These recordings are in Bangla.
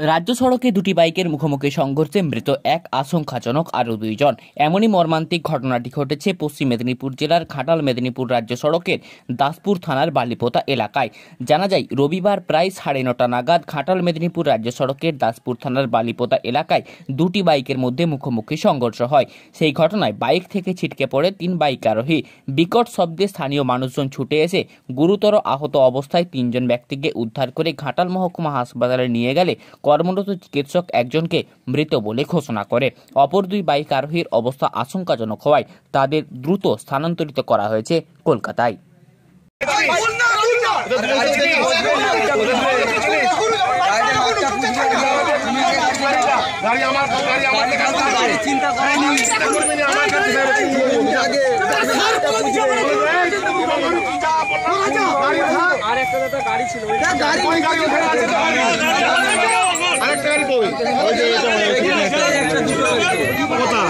রাজ্য সড়কে দুটি বাইকের মুখোমুখি সংঘর্ষে মৃত এক, আশঙ্কাজনক আরও 2 জন। এমনই মর্মান্তিক ঘটনাটি ঘটেছে পশ্চিম মেদিনীপুর জেলার ঘাটাল মেদিনীপুর রাজ্য সড়কের দাসপুর থানার বালিপোতা এলাকায়। জানা যায়, রবিবার প্রায় 9:30 নাগাদ ঘাটাল মেদিনীপুর রাজ্য সড়কের দাসপুর থানার বালিপোতা এলাকায় দুটি বাইকের মধ্যে মুখোমুখি সংঘর্ষ হয়। সেই ঘটনায় বাইক থেকে ছিটকে পড়ে 3 বাইক আরোহী। বিকট শব্দে স্থানীয় মানুষজন ছুটে এসে গুরুতর আহত অবস্থায় 3 জন ব্যক্তিকে উদ্ধার করে ঘাটাল মহকুমা হাসপাতালে নিয়ে গেলে কর্মরত চিকিৎসক একজনকে মৃত বলে ঘোষণা করে। অপর 2 বাইক আরোহীর অবস্থা আশঙ্কাজনক হওয়ায় তাদের দ্রুত স্থানান্তরিত করা হয়েছে কলকাতায়।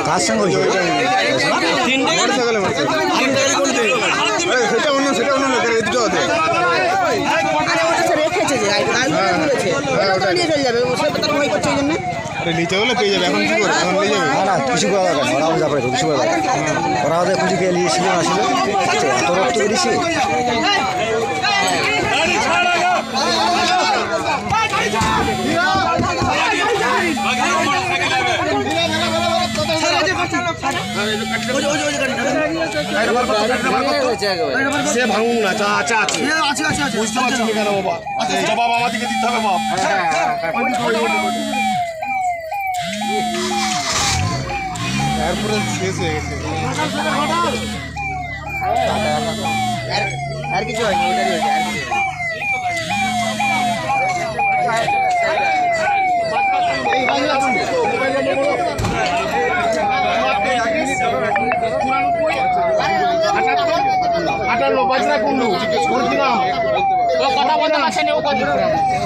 কার সঙ্গে নিচে হলে পেয়ে যাবে। এখন কি করে? এখন নিয়ে যাবে না, কিছু করা দরকার নেই। ওরা যাবে, কিছু করা দরকার ওরা ওদের খুঁজে পেয়ে নিয়েছিল আসলে এত রক্ত বেরিয়েছে। সে ভাঙুন না, চা আছে বুঝতে পারছি কেন বাবা, জবাব আমাদেরকে দিতে হবে বাবা। তারপরে শেষ হয়ে গেছে, আর কিছু হয়নি।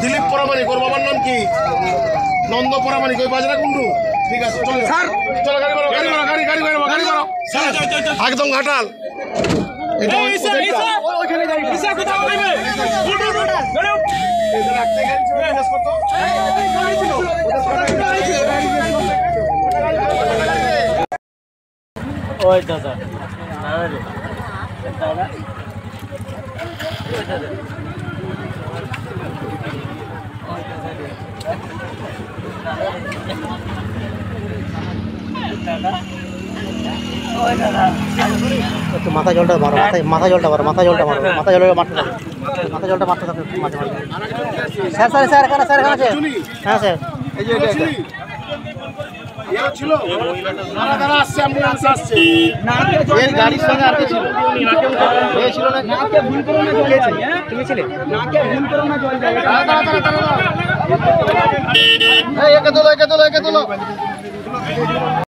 দিলীপ পরামানিক, ওর বাবার নাম কি? নন্দ পরামানিক, ওই বাজরা কুন্ডু। ঠিক আছে, চলো স্যার, চলো গাড়ি করো, গাড়ি করো, গাড়ি করো একদম ঘাটাল। ওই দাদা একটু মাথা জলটা মারো, মাথা জলটা মারো, মাথা জলটা মারো, মাথা জলটা মারতে থাকো, মাথা জলটা মারতে থাকো মাঝে মাঝে। স্যার স্যার স্যার এখানে, স্যার এখানে আছে। হ্যাঁ স্যার, এই যে গাড়ির সঙ্গে আর কে ছিল? ছিল না, নাকে ভুল করো না, জল যাবে। তুমি ছিলে নাকে ভুল করো না, জল যাবে। একে তোলো, একে তোলো, একে তোলো।